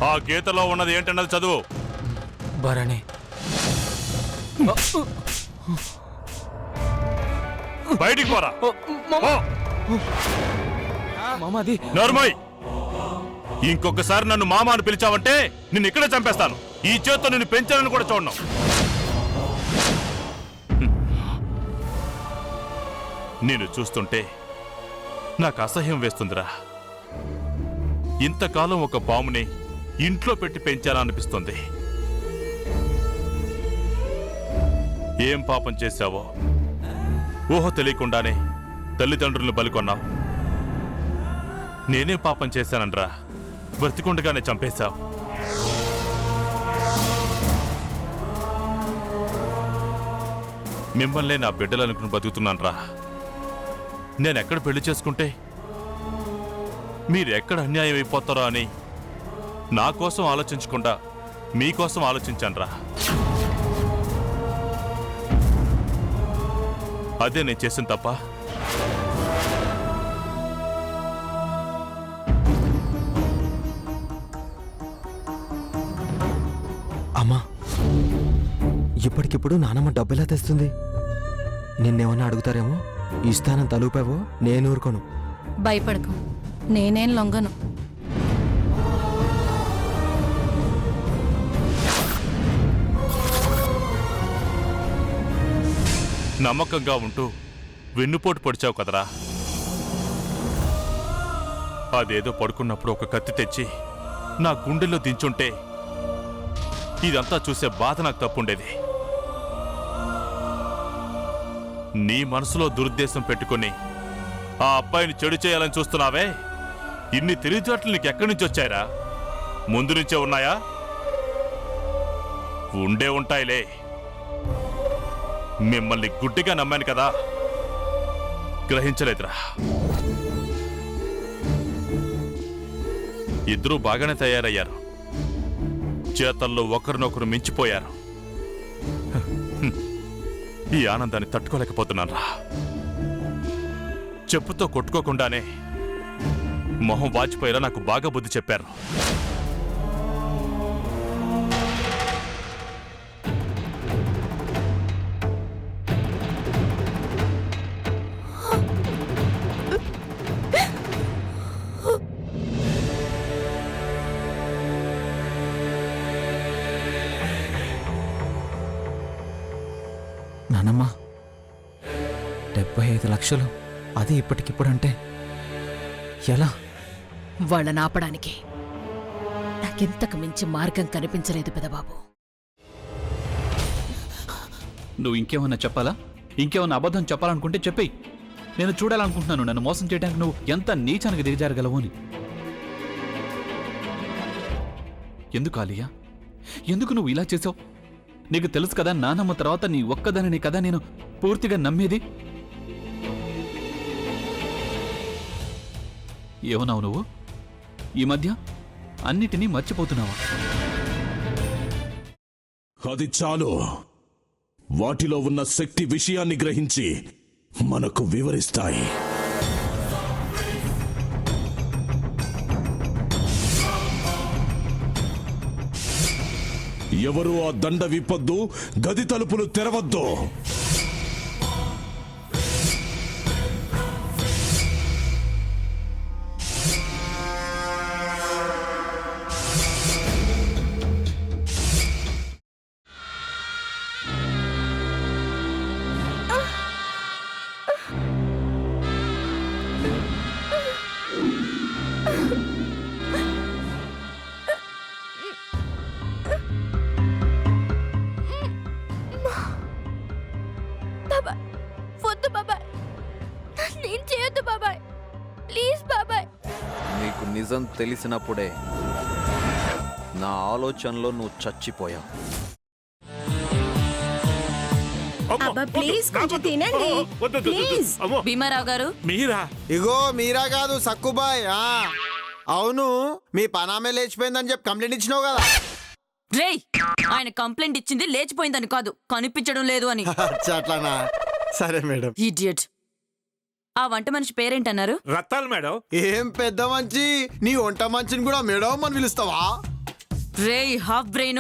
ఆ గీతలో ఉన్నది ఏంటన్నది చదువు. భరణి. బయటికి పోరా. మామాది. నర్మయ్, ఇంకొకసారి నన్ను మామ అని పిలిచావంటే నిన్ను ఇక్కడే చంపేస్తాను. ఈ చేత్తో నిన్ను పెంచాలని కూడా చూడను. నేను చూస్తుంటే నాకు అసహ్యం వేస్తుందిరా. ఇంతకాలం ఒక పాముని ఇంట్లో పెట్టి పెంచాలనిపిస్తుంది. ఏం పాపం చేశావో ఊహ తెలియకుండానే తల్లిదండ్రులను బలికొన్నావు. నేనే పాపం చేశానన్రా, బ్రతికుండగానే చంపేశావు. మిమ్మల్నే నా బిడ్డలనుకుని బతుకుతున్నానరా. నేనెక్కడ పెళ్లి చేసుకుంటే మీరెక్కడ అన్యాయం అయిపోతారో అని నా కోసం ఆలోచించకుండా మీకోసం ఆలోచించానురా. అదే నేను చేసిన తప్ప. అమ్మా, ఇప్పటికిప్పుడు నానమ్మ డబ్బులా తెస్తుంది. నిన్నేమన్నా అడుగుతారేమో, ఇస్తానని తలుపావో నేను ఊరుకోను. భయపడకు, నేనేం లొంగను. నమ్మకంగా ఉంటూ వెన్నుపోటు పొడిచావు కదరా. అదేదో పడుకున్నప్పుడు ఒక కత్తి తెచ్చి నా గుండెల్లో దించుంటే ఇదంతా చూసే బాధ నాకు తప్పుండేది. నీ మనసులో దురుద్దేశం పెట్టుకుని ఆ అబ్బాయిని చెడు చేయాలని చూస్తున్నావే, ఇన్ని తెలివితేటలు నీకు ఎక్కడి నుంచి వచ్చాయరా? ముందు నుంచే ఉన్నాయా? ఉండే ఉంటాయిలే. మిమ్మల్ని గుడ్డిగా నమ్మాను కదా, గ్రహించలేదురా. ఇద్దరూ బాగానే తయారయ్యారు. చేతల్లో ఒకరినొకరు మించిపోయారు. ఈ ఆనందాన్ని తట్టుకోలేకపోతున్నానురా. చెప్పుతో కొట్టుకోకుండానే మొహం వాచిపోయేలా నాకు బాగా బుద్ధి చెప్పారు. నానమ్మ, 75 లక్షలు, అది ఇప్పటికిప్పుడంటే ఎలా? వాళ్ళని ఆపడానికి నాకింతకు మించి మార్గం కనిపించలేదు పెదబాబు. నువ్వు ఇంకేమన్నా చెప్పాలా? ఇంకేమన్నా అబద్ధం చెప్పాలనుకుంటే చెప్పేయి. నేను చూడాలనుకుంటున్నాను నన్ను మోసం చేయడానికి నువ్వు ఎంత నీచానికి దిగజారగలవు అని. ఎందుకు ఆలియా, ఎందుకు నువ్వు ఇలా చేసావు? నీకు తెలుసు కదా, నానమ్మ తర్వాత నీ ఒక్కదానిని కదా నేను పూర్తిగా నమ్మేది. ఏమన్నావు నువ్వు? ఈ మధ్య అన్నిటినీ మర్చిపోతున్నావా? అది చాలు. వాటిలో ఉన్న శక్తి విషయాన్ని గ్రహించి మనకు వివరిస్తాయి. ఎవరు ఆ దండ విప్పొద్దు, గది తలుపులు తెరవద్దు. వద్దు బాబాయ్, నేను చేయొద్దు బాబాయ్, ప్లీజ్ బాబాయ్. నీకు నిజం తెలిసినప్పుడే నా ఆలోచనలో నువ్వు చచ్చిపోయావు. అబ్బా ప్లీజ్ కొంచెం తినండి ప్లీజ్. భీమారావు గారు, మీరా? ఇగో మీరా కాదు సక్కుబాయ్. అవును, మీ పనామే లేచిపోయిందని చెప్పి కంప్లైంట్ ఇచ్చినావు కదా. రేయ్, ఆయన కంప్లైంట్ ఇచ్చింది లేచిపోయిందని కాదు, కనిపించడం లేదు అని. అట్లానా? సరే మేడం. ఇడియట్. ఆ వంట మనిషి పేరేంటన్నారు? రత్తాలు మేడం. ఏం పెద్ద మంచి, నీ వంట మంచిని కూడా మేడం అని పిలుస్తావా? రే హాఫ్ బ్రెయిన్